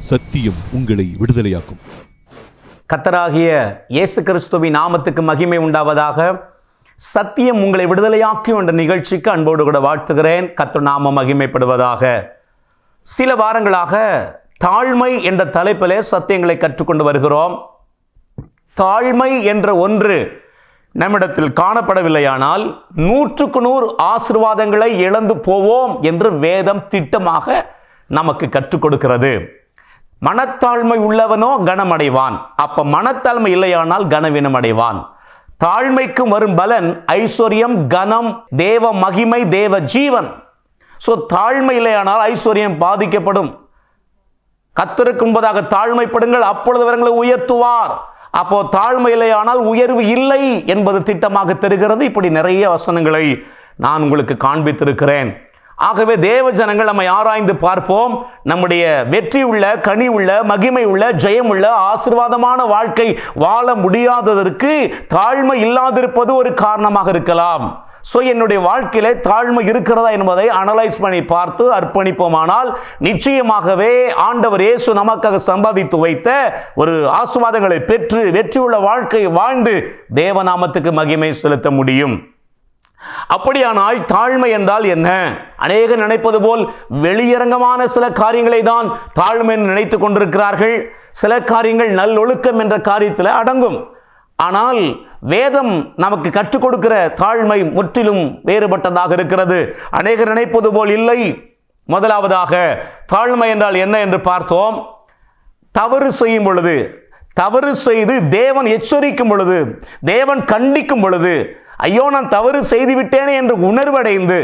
சத்தியம் உங்களை விடுதலையாக்கும். கர்த்தராகிய இயேசு கிறிஸ்துவின் நாமத்துக்கு மகிமை உண்டாவதாக. சத்தியம் உங்களை விடுதலையாக்கும் என்ற நிகழ்ச்சிக்கு அன்போடு கூட வாழ்த்துகிறேன். கர்த்தர் நாமம் மகிமைப்படுவதாக. சில வாரங்களாக தாழ்மை என்ற தலைப்பிலே சத்தியங்களை கற்றுக்கொண்டு வருகிறோம். தாழ்மை என்ற ஒன்று நம்மிடத்தில் காணப்படவில்லையானால் 100% ஆசீர்வாதங்களை இழந்து போவோம் என்று வேதம் திட்டமாக நமக்கு கற்றுக் கொடுக்கிறது. மனத்தாழ்மை உள்ளவனோ கனமடைவான். அப்ப மனத்தாழ்மை இல்லையானால் கனவீனம் அடைவான். தாழ்மைக்கு வரும் பலன் ஐஸ்வர்யம், கனம், தேவ மகிமை, தேவ ஜீவன். தாழ்மை இல்லையானால் ஐஸ்வர்யம் பாதிக்கப்படும். கர்த்தருக்கு முன்பதாக தாழ்மைப்படுங்கள், அப்பொழுது அவர்களை உயர்த்துவார். அப்போ தாழ்மை இல்லையானால் உயர்வு இல்லை என்பது திட்டமாக தெரிகிறது. இப்படி நிறைய வசனங்களை நான் உங்களுக்கு காண்பித்திருக்கிறேன். ஆகவே தேவ ஜனங்கள் நம்மை ஆராய்ந்து பார்ப்போம். நம்முடைய வெற்றி உள்ள, கனி உள்ள, மகிமை உள்ள, ஜெயம் உள்ள, ஆசீர்வாதமான வாழ்க்கை வாழ முடியாததற்கு தாழ்மை இல்லாதிருப்பது ஒரு காரணமாக இருக்கலாம். என்னுடைய வாழ்க்கையிலே தாழ்மை இருக்கிறதா என்பதை அனலைஸ் பண்ணி பார்த்து அர்ப்பணிப்போமானால் நிச்சயமாகவே ஆண்டவர் இயேசு நமக்காக சம்பாதித்து வைத்த ஒரு ஆசீர்வாதங்களை பெற்று வெற்றியுள்ள வாழ்க்கை வாழ்ந்து தேவநாமத்துக்கு மகிமை செலுத்த முடியும். அப்படியானால் தாழ்மை என்றால் என்ன? அநேகர் நினைப்பது போல் வெளியரங்கமான சில காரியங்களை தான் தாழ்மை நினைத்துக் கொண்டிருக்கிறார்கள். சில காரியங்கள் நல்லொழுக்கம் என்ற காரியத்தில் அடங்கும். ஆனால் வேதம் நமக்கு கற்றுக் கொடுக்கிற தாழ்மை முற்றிலும் வேறுபட்டதாக இருக்கிறது. அநேகர் நினைப்பது போல் இல்லை. முதலாவதாக தாழ்மை என்றால் என்ன என்று பார்த்தோம். தவறு செய்யும் பொழுது, தவறு செய்து தேவன் எச்சரிக்கும் பொழுது, தேவன் கண்டிக்கும் பொழுது, ஐயோ நான் தவறு செய்து விட்டேனே என்று உணர்வடைந்து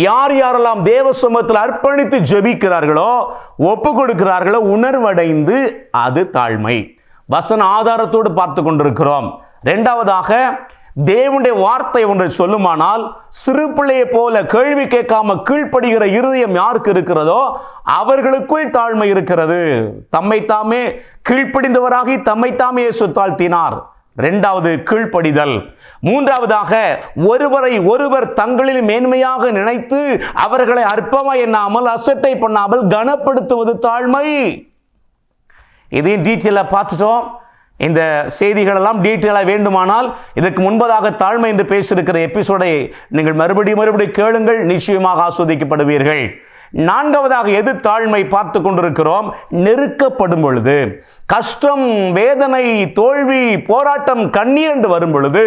யார் யாரெல்லாம் தேவ சமூகத்தில் அர்ப்பணித்து ஜெபிக்கிறார்களோ, ஒப்பு கொடுக்கிறார்களோ, உணர்வடைந்து அது தாழ்மை. வசன ஆதாரத்தோடு பார்த்து கொண்டிருக்கிறோம். இரண்டாவதாக தேவனுடைய வார்த்தை ஒன்றை சொல்லுமானால் சிறு பிள்ளையை போல கேள்வி கேட்காம கீழ்ப்படுகிற இருதயம் யாருக்கு இருக்கிறதோ அவர்களுக்குள் தாழ்மை இருக்கிறது. தம்மை தாமே கீழ்ப்படிந்தவராகி தம்மை தாமே தாழ்த்தினார். இரண்டாவது கீழ்ப்படிதல். மூன்றாவதாக ஒருவரை ஒருவர் தங்களில் மேன்மையாக நினைத்து அவர்களை அற்பமாய் எண்ணாமல், அசட்டை பண்ணாமல் கனப்படுத்துவது தாழ்மை. இதையும் டீட்டெயிலாக பார்த்துட்டோம். இந்த செய்திகள் எல்லாம் டீட்டெயிலாக வேண்டுமானால் இதற்கு முன்பதாக தாழ்மை என்று பேசியிருக்கிற எபிசோடை நீங்கள் மறுபடியும் கேளுங்கள், நிச்சயமாக ஆஸ்வதிக்கப்படுவீர்கள். நான்காவதாக எது தாழ்மை பார்த்து கொண்டிருக்கிறோம். நெருக்கப்படும் பொழுது, கஷ்டம், வேதனை, தோல்வி, போராட்டம், கண்ணீர் என்று வரும் பொழுது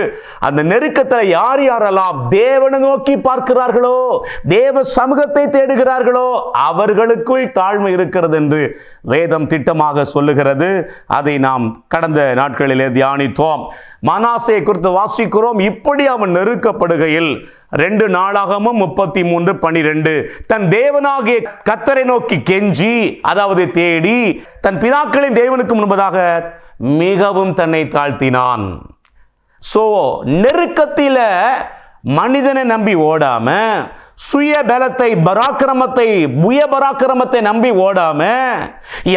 அந்த நெருக்கத்தில் யார் யாரெல்லாம் தேவனை நோக்கி பார்க்கிறார்களோ, தேவ சமூகத்தை தேடுகிறார்களோ அவர்களுக்குள் தாழ்மை இருக்கிறது என்று வேதம் திட்டமாக சொல்லுகிறது. அதை நாம் கடந்த நாட்களிலே தியானித்தோம். மனாசே குறித்து வாசிக்கிறோம். இப்படி அவன் நெருக்கப்படுகையில் 2 நாளாகமும் 33:12 தன் தேவனாகிய கர்த்தரை நோக்கி கெஞ்சி, அதாவது தேடி, தன் பிதாக்களின் தேவனுக்கு முன்பதாக மிகவும் தன்னை தாழ்த்தினான். நெருக்கத்தில மனிதனை நம்பி ஓடாம, சுய பலத்தை, பராக்கிரமத்தை, புய பராக்கிரமத்தை நம்பி ஓடாம,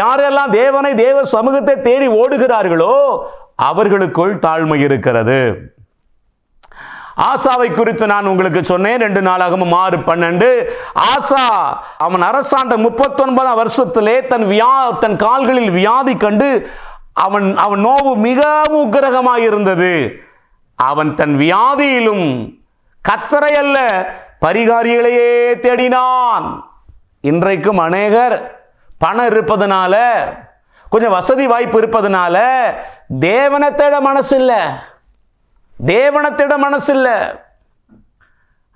யாரெல்லாம் தேவனை, தேவ சமூகத்தை தேடி ஓடுகிறார்களோ அவர்களுக்குள் தாழ்மை இருக்கிறது. ஆசாவை குறித்து நான் உங்களுக்கு சொன்னேன். 2 நாளாகமும் 6:12 ஆசா அவன் அரசாண்ட 39 வருஷத்திலே தன் கால்களில் வியாதி கண்டு அவன் நோவு மிகவும் உக்கிரகமாக இருந்தது. அவன் தன் வியாதியிலும் கர்த்தரை அல்ல பரிகாரிகளையே தேடினான். இன்றைக்கும் அநேகர் பணம் இருப்பதனால, கொஞ்சம் வசதி வாய்ப்பு இருப்பதனால தேவனை தேட மனசு இல்லை, தேவனத்திட மனசில்ல.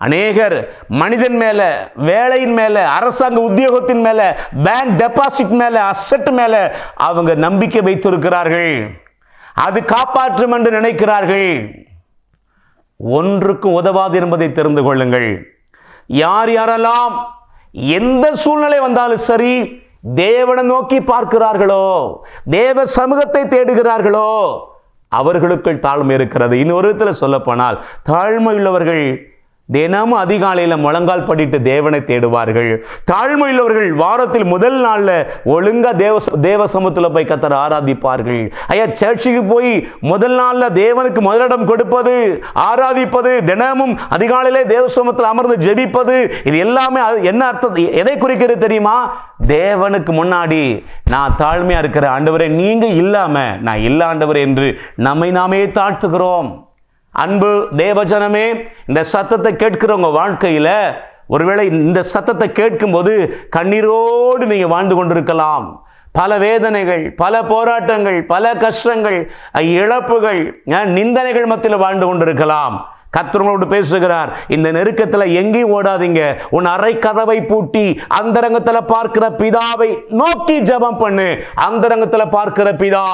அநேகர் மனிதன் மேல, வேலையின் மேல, அரசாங்க உத்தியோகத்தின் மேல, பேங்க் டெபாசிட் மேல, அசெட் மேல அவங்க நம்பிக்கை வைத்திருக்கிறார்கள். அது காப்பாற்றும் என்று நினைக்கிறார்கள். ஒன்றுக்கும் உதவாது என்பதை தெரிந்து கொள்ளுங்கள். யார் யாரெல்லாம் எந்த சூழ்நிலை வந்தாலும் சரி தேவனை நோக்கி பார்க்கிறார்களோ, தேவ சமூகத்தை தேடுகிறார்களோ அவர்களுக்குள் தாழ்மை இருக்கிறது. இன்னொரு விதத்தில் சொல்ல போனால் தாழ்மை உள்ளவர்கள் தினமும் அதிகாலையில் முழங்கால் படிட்டு தேவனை தேடுவார்கள். தாழ்மையுள்ளவர்கள் வாரத்தில் முதல் நாள்ல ஒழுங்கா தேவ சமூகத்தில் போய் கர்த்தரை ஆராதிப்பார்கள். ஐயா, சர்ச்சுக்கு போய் முதல் நாள்ல தேவனுக்கு முதலிடம் கொடுப்பது, ஆராதிப்பது, தினமும் அதிகாலையிலே தேவ சமூகத்தில் அமர்ந்து ஜெபிப்பது, இது எல்லாமே என்ன அர்த்தம், எதை குறிக்கிறது தெரியுமா? தேவனுக்கு முன்னாடி நான் தாழ்மையா இருக்கிற ஆண்டவரே, நீங்க இல்லாம நான் இல்ல ஆண்டவரே என்று நம்மை நாமே தாழ்த்துகிறோம். அன்பு தேவஜனமே, இந்த சத்தத்தை கேட்கிறவங்க வாழ்க்கையில ஒருவேளை இந்த சத்தத்தை கேட்கும்போது கண்ணீரோடு நீங்க வாழ்ந்து கொண்டிருக்கலாம். பல வேதனைகள், பல போராட்டங்கள், பல கஷ்டங்கள், இழப்புகள், நிந்தனைகள் மத்தியில் வாழ்ந்து கொண்டிருக்கலாம். கர்த்தரோடு பேசுகிறார். இந்த நெருக்கத்தில் எங்கேயும் ஓடாதீங்க. உன் அறை கதவை பூட்டி அந்தரங்கத்தில் பார்க்கிற பிதாவை நோக்கி ஜெபம் பண்ணு. அந்தரங்கத்தில் பார்க்கிற பிதா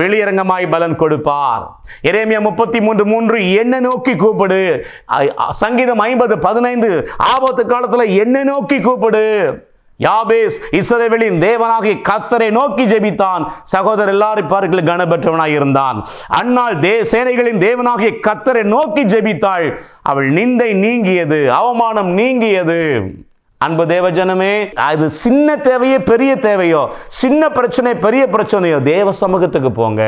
வெளியரங்கமாய் பலன் கொடுப்பார். எரேமியா 33:3 என்னை நோக்கி கூப்பிடு. சங்கீதம் 50:15 ஆபத்து காலத்தில் என்னை நோக்கி கூப்பிடு. யாபேஸ் இஸ்ரவேலின் தேவனாகிய கர்த்தரை நோக்கி ஜெபித்தான். சகோதரர் எல்லாரும் பார்க்கல கனபெற்றவனாய் இருந்தான். அன்னாள் சேனைகளின் தேவனாகிய கர்த்தரை நோக்கி ஜெபித்தாள். அவள் நிந்தை நீங்கியது, அவமானம் நீங்கியது. அன்பு தேவஜனமே, அது சின்ன தேவையோ பெரிய தேவையோ, சின்ன பிரச்சனை பெரிய பிரச்சனையோ, தேவ சமூகத்துக்கு போங்க.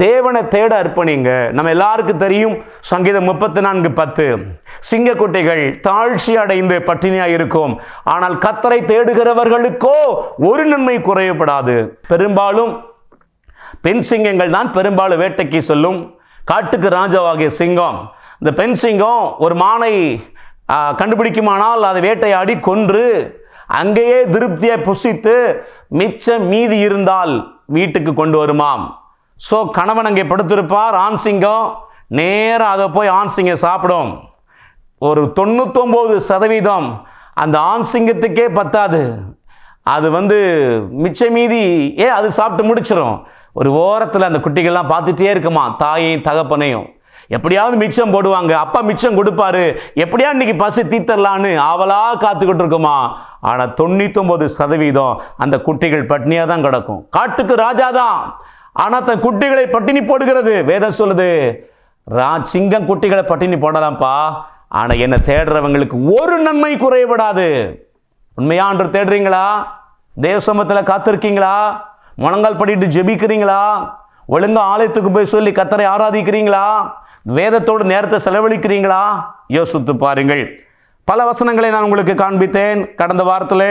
தேவனை தேட அர்ப்பணிங்க. நம்ம எல்லாருக்கும் தெரியும் சங்கீதம் 34:10 சிங்கக்குட்டிகள் தாழ்ச்சி அடைந்து பட்டினியாய் இருக்கும், ஆனால் கர்த்தரை தேடுகிறவர்களுக்கோ ஒரு நன்மை குறையப்படாது. பெரும்பாலும் பெண் சிங்கங்கள் தான் பெரும்பாலும் வேட்டைக்கு செல்லும். காட்டுக்கு ராஜாவாகிய சிங்கம், இந்த பெண் சிங்கம் ஒரு மானை கண்டுபிடிக்குமானால் அதை வேட்டையாடி கொன்று அங்கேயே திருப்தியை புசித்து மிச்சம் மீதி இருந்தால் வீட்டுக்கு கொண்டு வருமாம். ஸோ கணவன் அங்கே படுத்திருப்பார். ஆண் சிங்கம் நேராக அதை போய் ஆண் சிங்கம் சாப்பிடும். ஒரு 99% அந்த ஆண் சிங்கத்துக்கே பத்தாது. அது மிச்ச மீதி அது சாப்பிட்டு முடிச்சிடும். ஒரு ஓரத்தில் அந்த குட்டிகள்லாம் பார்த்துட்டே இருக்குமா, தாயையும் தகப்பனையும். எப்படியாவது மிச்சம் போடுவாங்க, அப்பா மிச்சம் கொடுப்பாரு, எப்படியா இன்னைக்கு பசி தீத்தரலான்னு ஆவலா காத்துக்கிட்டு இருக்குமா. ஆனால் 99% அந்த குட்டிகள் பட்டினியாக தான் கிடக்கும். காட்டுக்கு ராஜா தான், ஆனால் தன் குட்டிகளை பட்டினி போடுகிறது. வேதம் சொல்லுது, சிங்கம் குட்டிகளை பட்டினி போடலாம்ப்பா, ஆனால் என்னை தேடுறவங்களுக்கு ஒரு நன்மை குறைபடாது. உண்மையான்று தேடுறீங்களா? தேவ சமூகத்தில் காத்திருக்கீங்களா? முழங்கால் படிட்டு ஜெபிக்கிறீங்களா? ஒழுங்கா ஆலயத்துக்கு போய் சொல்லி கர்த்தரை ஆராதிக்கிறீங்களா? வேதத்தோடு நேரத்தை செலவழிக்கிறீங்களா? யோசித்து பாருங்கள். பல வசனங்களை நான் உங்களுக்கு காண்பித்தேன் கடந்த வாரத்தில்.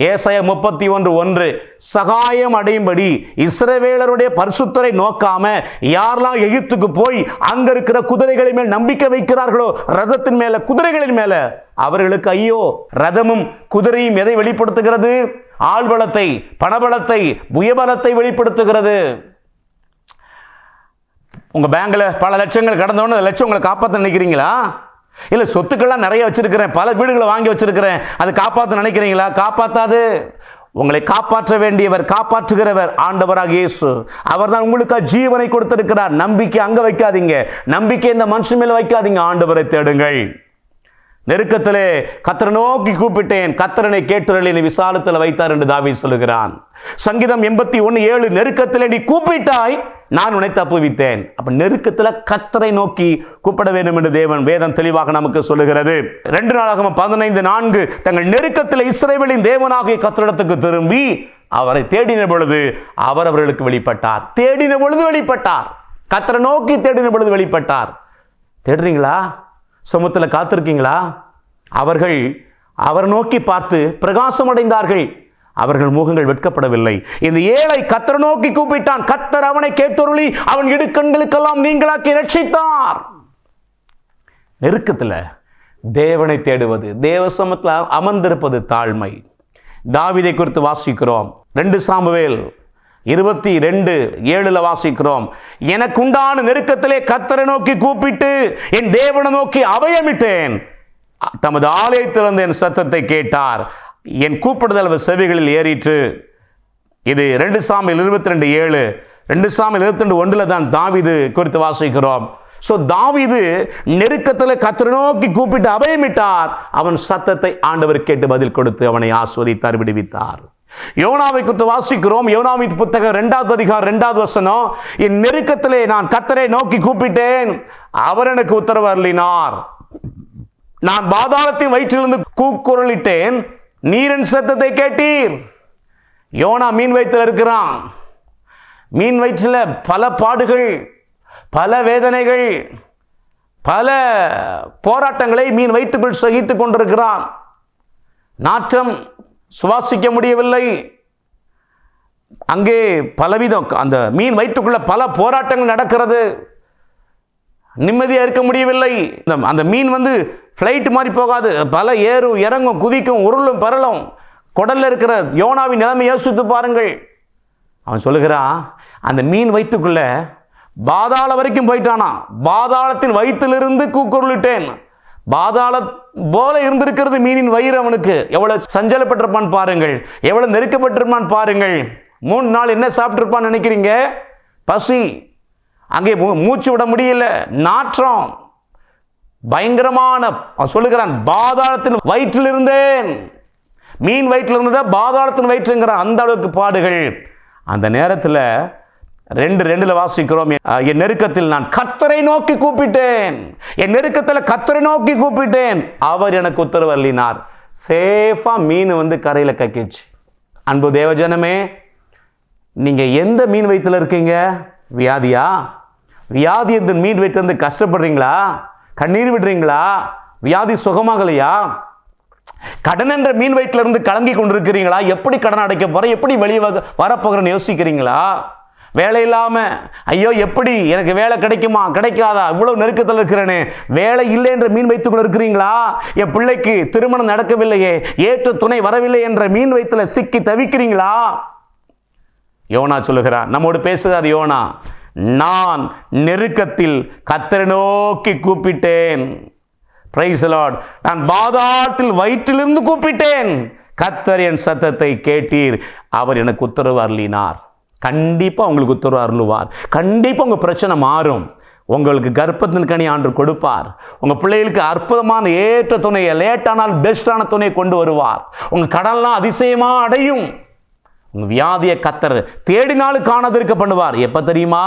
ஏசாயா 31:1 சகாயம் அடையும்படி இஸ்ரவேலருடைய பரிசுத்தரை நோக்காம யாரெல்லாம் எகிப்துக்கு போய் அங்க இருக்கிற குதிரைகளின் மேல் நம்பிக்கை வைக்கிறார்களோ, ரதத்தின் மேல குதிரைகளின் மேல, அவர்களுக்கு ஐயோ. ரதமும் குதிரையும் எதை வெளிப்படுத்துகிறது? ஆள்பலத்தை, பணபலத்தை, புயபலத்தை வெளிப்படுத்துகிறது. உங்க பேங்க்ல பல லட்சங்கள் கடந்தவொன்னு லட்சம் உங்களை காப்பாற்ற நினைக்கிறீங்களா? இல்லை சொத்துக்கள்லாம் நிறைய வச்சிருக்கிறேன், பல வீடுகளை வாங்கி வச்சிருக்கிறேன், அது காப்பாற்ற நினைக்கிறீங்களா? காப்பாற்றாது. உங்களை காப்பாற்ற வேண்டியவர், காப்பாற்றுகிறவர் ஆண்டவராக இயேசு. அவர் தான் உங்களுக்கு ஜீவனை கொடுத்திருக்கிறார். நம்பிக்கை அங்க வைக்காதீங்க, நம்பிக்கை இந்த மனுஷன் மேல வைக்காதீங்க. ஆண்டவரை தேடுங்கள். நெருக்கத்திலே கர்த்தரை நோக்கி கூப்பிட்டேன், கர்த்தரனை கேட்டுரலினை விசாலத்தில் வைத்தார் என்று தாவீது சொல்லுகிறான். சங்கீதம் 81:7 நெருக்கத்திலே நீ கூப்பிட்டாய், நான் உன்னை தப்புவித்தேன். அப்ப நெருக்கத்தில் கர்த்தரை நோக்கி கூப்பிட வேண்டும் என்று தேவன் வேதம் தெளிவாக நமக்கு சொல்லுகிறது. 2 நாளாகமம் 15:4 தங்கள் நெருக்கத்தில் இஸ்ரவேலின் தேவனாகிய கர்த்தரிடத்துக்கு திரும்பி அவரை தேடின பொழுது அவர் அவர்களுக்கு வெளிப்பட்டார். தேடின பொழுது வெளிப்பட்டார். கர்த்தரை நோக்கி தேடின பொழுது வெளிப்பட்டார். தேடுறீங்களா? சமூகத்தில் காத்திருக்கீங்களா? அவர்கள் அவர் நோக்கி பார்த்து பிரகாசம் அடைந்தார்கள். அவர்கள் முகங்கள் வெட்கப்படவில்லை. இந்த ஏழை கர்த்தரை நோக்கி கூப்பிட்டான். கர்த்தர் அவனை கேட்டொருளி அவன் இடுக்கண்களுக்கெல்லாம் நீங்களாக்கி ரட்சித்தார். நெருக்கத்தில் தேவனை தேடுவது, தேவ சமூகத்தில் அமர்ந்திருப்பது தாழ்மை. தாவீதை குறித்து வாசிக்கிறோம். 2 சாமுவேல் 22:7 வாசிக்கிறோம். எனக்கு உண்டான நெருக்கத்திலே கர்த்தரை நோக்கி கூப்பிட்டு என் தேவனை நோக்கி அபயமிட்டேன். தமது ஆலயத்திலிருந்து என் சத்தத்தை கேட்டார். என் கூப்பிடுதல் அவர் செவிகளில் ஏறிற்று. இது 2 சாமுவேல் 22:7. 2 சாமுவேல் 22:1 தான் தாவீது குறித்து வாசிக்கிறோம். ஸோ தாவீது நெருக்கத்தில் கர்த்தரை நோக்கி கூப்பிட்டு அபயமிட்டார். அவன் சத்தத்தை ஆண்டவர் கேட்டு பதில் கொடுத்து அவனை ஆசீர்வதித்தார், விடுவித்தார். யோனாவை குறித்து வாசிக்கிறோம். யோனாவின் புத்தகம் 2வது அதிகாரம் 2வது வசனம். என் நெருக்கத்திலே நான் கர்த்தரை நோக்கி கூப்பிட்டேன், அவர் எனக்கு உத்தரவு அருளினார். நான் பாதாளத்தின் வயிற்றிலிருந்து கூக்குரலிட்டேன், நீரின் சத்தத்தை கேட்டீர். யோனா மீன் வயிற்றில் இருக்கிறான். மீன் வயிற்றில் பல பாடுகள், பல வேதனைகள், பல போராட்டங்களை மீன் வயிற்றுக்குள் சகித்துக் கொண்டிருக்கிறான். நாற்றம் சுவாசிக்க முடியவில்லை. அங்கே பலவிதம், அந்த மீன் வயிற்றுக்குள்ள பல போராட்டங்கள் நடக்கிறது. நிம்மதியாக இருக்க முடியவில்லை. அந்த மீன் ஃப்ளைட் மாதிரி போகாது, பல ஏறும் இறங்கும், குதிக்கும், உருளும் பரலும். குடல்ல இருக்கிற யோனாவின் நிலைமை யோசித்து பாருங்கள். அவன் சொல்லுகிறான், அந்த மீன் வயிற்றுக்குள்ள பாதாள வரைக்கும் போயிட்டானா. பாதாளத்தின் வயிற்றிலிருந்து கூக்குரலிட்டேன். பாதாள போல இருந்திருக்கிறது மீனின் வயிறு. அவனுக்கு எவ்வளவு சஞ்சலப்பட்டிருப்பான் பாருங்கள், எவ்வளவு நெருக்கப்பட்டிருப்பான் பாருங்கள். 3 நாள் என்ன சாப்பிட்டிருப்பான்னு நினைக்கிறீங்க? பசி, அங்கே மூச்சு விட முடியல, நாற்றம் பயங்கரமான. சொல்லுகிறான், பாதாளத்தின் வயிற்றில் இருந்தேன். மீன் வயிற்றில் இருந்ததா பாதாளத்தின் வயிற்றுங்கிற அந்த அளவுக்கு பாடுகள். அந்த நேரத்தில் 2:2 வாசிக்கிறோம், என் நெருக்கத்தில் நான் கர்த்தரை நோக்கி கூப்பிட்டேன். என் நெருக்கத்தில் கர்த்தரை நோக்கி கூப்பிட்டேன், அவர் எனக்கு உத்தரவு அருளினார். சேஃபா மீன் கரையில் கக்கிடுச்சு. அன்பு தேவஜனமே, நீங்க எந்த மீன் வயிற்றில் இருக்கீங்க? வியாதியா? வியாதி இந்த மீன் வயிற்றிலிருந்து கஷ்டப்படுறீங்களா? கண்ணீர் விடுறீங்களா? வியாதி சுகமாகலையா? கடன் என்ற மீன் வயிற்றிலிருந்து கலங்கி கொண்டிருக்கிறீங்களா? எப்படி கடன் அடைக்க போறேன், எப்படி வெளியே வரப்போகிறேன்னு யோசிக்கிறீங்களா? வேலை இல்லாம, ஐயோ எப்படி எனக்கு வேலை கிடைக்குமா கிடைக்காதா, இவ்வளவு நெருக்கத்தில் இருக்கிறேனே, வேலை இல்லை என்ற மீன் வைத்துக்குள்ள இருக்கிறீங்களா? என் பிள்ளைக்கு திருமணம் நடக்கவில்லையே, ஏற்ற துணை வரவில்லை என்ற மீன் வயிற்றுல சிக்கி தவிக்கிறீங்களா? யோனா சொல்லுகிறார், நம்மோடு பேசுகிறார் யோனா, நான் நெருக்கத்தில் கர்த்தரை நோக்கி கூப்பிட்டேன். Praise the Lord. நான் பாதாளத்தில் வயிற்றிலிருந்து கூப்பிட்டேன், கர்த்தர் என் சத்தத்தை கேட்டீர், அவர் எனக்கு உத்தரவு அருளினார். கண்டிப்பா உங்களுக்கு உத்தரவு அருளுவார். கண்டிப்பா உங்க பிரச்சனை மாறும். உங்களுக்கு கர்ப்பத்தின் கனி ஆண்டு கொடுப்பார். உங்க பிள்ளைகளுக்கு அற்புதமான ஏற்ற துணையை, லேட்டானால் பெஸ்டான துணையை கொண்டு வருவார். உங்க கடன்லாம் அதிசயமா அடையும். உங்க வியாதியை கர்த்தர் தேடினாலும் காணாதிருக்க பண்ணுவார். எப்ப தெரியுமா?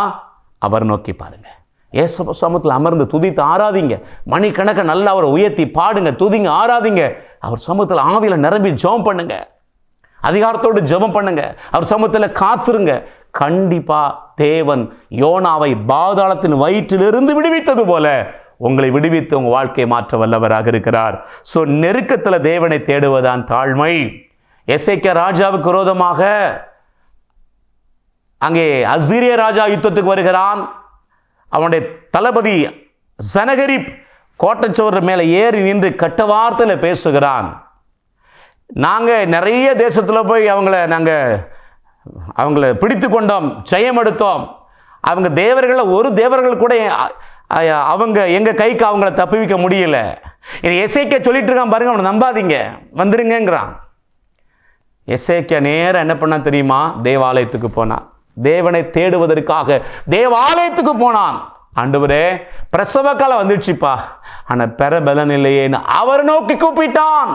அவர் நோக்கி பாருங்க. ஏசப்ப சமூகத்தில் அமர்ந்து துதித்து ஆராதிங்க. மணிக்கணக்க நல்லா அவரை உயர்த்தி பாடுங்க, துதிங்க, ஆராதிங்க. அவர் சமூகத்தில் ஆவியில நிரம்பி ஜெபம் பண்ணுங்க, அதிகாரத்தோடு ஜெபம் பண்ணுங்க, அவர் சமூகத்தில் காத்துருங்க. கண்டிப்பா தேவன் யோனாவை பாதாளத்தின் வயிற்றிலிருந்து விடுவித்தது போல உங்களை விடுவித்து உங்க வாழ்க்கையை மாற்ற வல்லவராக இருக்கிறார். சோ நெருக்கத்தில் தேவனை தேடுவதான் தாழ்மை. எசேக்கியா ராஜாவுக்கு விரோதமாக அங்கே அசீரிய ராஜா யுத்தத்துக்கு வருகிறான். அவனுடைய தளபதி சனகரிப் கோட்டச்சுவர் மேலே ஏறி நின்று கட்ட வார்த்தையில் பேசுகிறான். நாங்கள் நிறைய தேசத்தில் போய் அவங்கள பிடித்து கொண்டோம், ஜெயம் எடுத்தோம். அவங்க தேவர்களில் ஒரு தேவர்கள் கூட அவங்க எங்கள் கைக்கு அவங்கள தப்புவிக்க முடியல. இது எசேக்கியா சொல்லிட்டு இருக்கான் பாருங்க, அவனை நம்பாதீங்க, வந்துருங்கிறான். எசேக்கியா நேரம் என்ன பண்ணா தெரியுமா? தேவாலயத்துக்கு போனான். தேவனை தேடுவதற்காக தேவாலயத்துக்கு போனான். ஆண்டவரே, பிரசவ காலம் வந்துடுச்சுப்பா, ஆனா பெற பலன் இல்லையேன்னு அவர் நோக்கி கூப்பிட்டான்.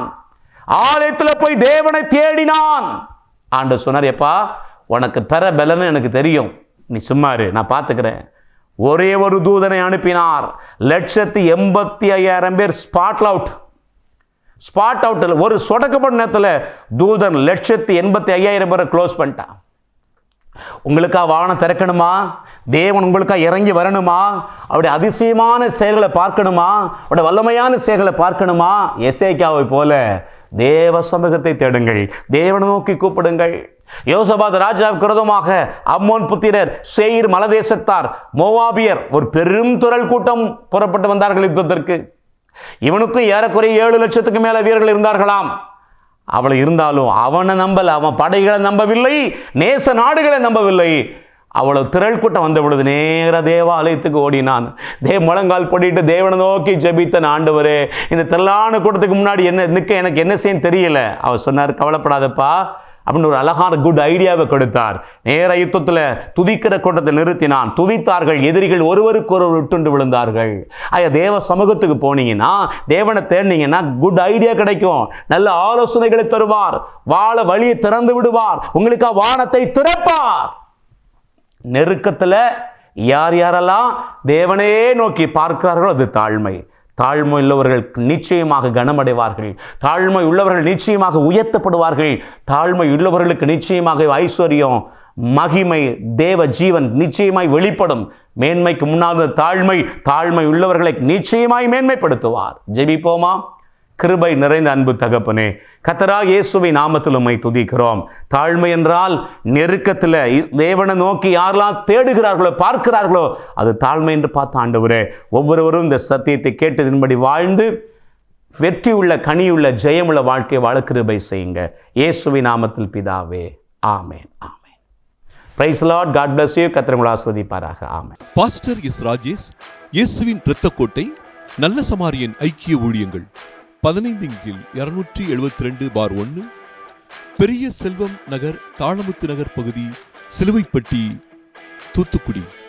ஆலயத்துல போய் தேவனை தேடினான். ஆண்டவர் சொன்னார், எப்பா உனக்கு பெற பலன் எனக்கு தெரியும், நீ சும்மா இரு, நான் பார்த்துக்கிறேன். ஒரே ஒரு தூதனை அனுப்பினார். 185,000 பேர் ஸ்பாட் அவுட் ஒரு சொடக்கப்பட்ட நேரத்தில் தூதன் 185,000 பேரை க்ளோஸ் பண்ணிட்டான். உங்களுக்கா வானம் திறக்கணுமா? தேவன் உங்களுக்கா இறங்கி வரணுமா? அவருடைய அதிசயமான செயல்களை பார்க்கணுமா? அவருடைய வல்லமையான செயல்களை பார்க்கணுமா? எசேக்கியாவை போல தேவ சமூகத்தை தேடுங்கள், தேவனை நோக்கி கூப்பிடுங்கள். யோசபாத் ராஜாவுக்கு விரோதமாக அம்மோன் புத்திரர், சேயீர் மலதேசத்தார், மோவாபியர் ஒரு பெரும் திரள் கூட்டம் புறப்பட்டு வந்தார்கள் யுத்தத்திற்கு. இவனுக்கும் ஏறக்குறைய 7 லட்சத்துக்கு மேல வீரர்கள் இருந்தார்களாம். அவளை இருந்தாலும் அவனை நம்பல, அவன் படைகளை நம்பவில்லை, நேச நாடுகளை நம்பவில்லை. அவ்வளவு திரள் கூட்டம் வந்த பொழுது நேர தேவாலயத்துக்கு ஓடினான். முழங்கால் போட்டிட்டு தேவனை நோக்கி ஜெபித்தன், ஆண்டவரே இந்த திரளான கூட்டத்துக்கு முன்னாடி எனக்கு என்ன செய்ய தெரியல. அவர் சொன்னார், கவலைப்படாதப்பா அப்படின்னு ஒரு அழகான குட் ஐடியாவை கொடுத்தார். நேர யுத்தத்தில் துதிக்கிற கூட்டத்தை நிறுத்தினான். துதித்தார்கள், எதிரிகள் ஒருவருக்கு ஒருவர் விட்டுண்டு விழுந்தார்கள். தேவ சமூகத்துக்கு போனீங்கன்னா, தேவனை தேடினீங்கன்னா குட் ஐடியா கிடைக்கும், நல்ல ஆலோசனைகளை தருவார், வாழ வழியை திறந்து விடுவார், உங்களுக்கு வானத்தை திறப்பார். நெருக்கத்தில் யாரெல்லாம் தேவனையே நோக்கி பார்க்கிறார்களோ அது தாழ்மை. தாழ்மை உள்ளவர்கள் நிச்சயமாக கனமடைவார்கள். தாழ்மை உள்ளவர்கள் நிச்சயமாக உயர்த்தப்படுவார்கள். தாழ்மை உள்ளவர்களுக்கு நிச்சயமாக ஐஸ்வர்யம், மகிமை, தேவ ஜீவன் நிச்சயமாய் வெளிப்படும். மேன்மைக்கு முன்னாக தாழ்மை உள்ளவர்களை நிச்சயமாய் மேன்மைப்படுத்துவார். ஜெபிப்போமா? கிருபை நிறைந்த அன்பு தகப்பனே, கர்த்தராகிய இயேசுவின் நாமத்தில் உம்மை துதிக்கிறோம். தாழ்மை என்றால் நெருக்கத்தில் தேவனை நோக்கி யாரெல்லாம் தேடுகிறார்களோ, பார்க்கிறார்களோ, அது தாழ்மை என்று பார்த்த ஆண்டவரே, ஒவ்வொருவரும் இந்த சத்தியத்தை கேட்டதின்படி வாழ்ந்து வெற்றி உள்ள, கனியுள்ள, ஜெயமுள்ள வாழ்க்கையை வாழ கிருபை செய்யுங்க. இயேசுவின் நாமத்தில் பிதாவே, ஆமென். ஆமென். Praise Lord. God bless you. கர்த்தர் உங்களை ஆசீர்வதிப்பாராக. ஆமென். பாஸ்டர் எஸ் ராஜேஷ், இயேசுவின் இரத்தக்கோட்டை, நல்ல சமாரியன் ஐக்கிய ஊழியங்கள், 15/272/1, பெரிய செல்வம் நகர், தாளமுத்து நகர் பகுதி, சிலுவைப்பட்டி, தூத்துக்குடி.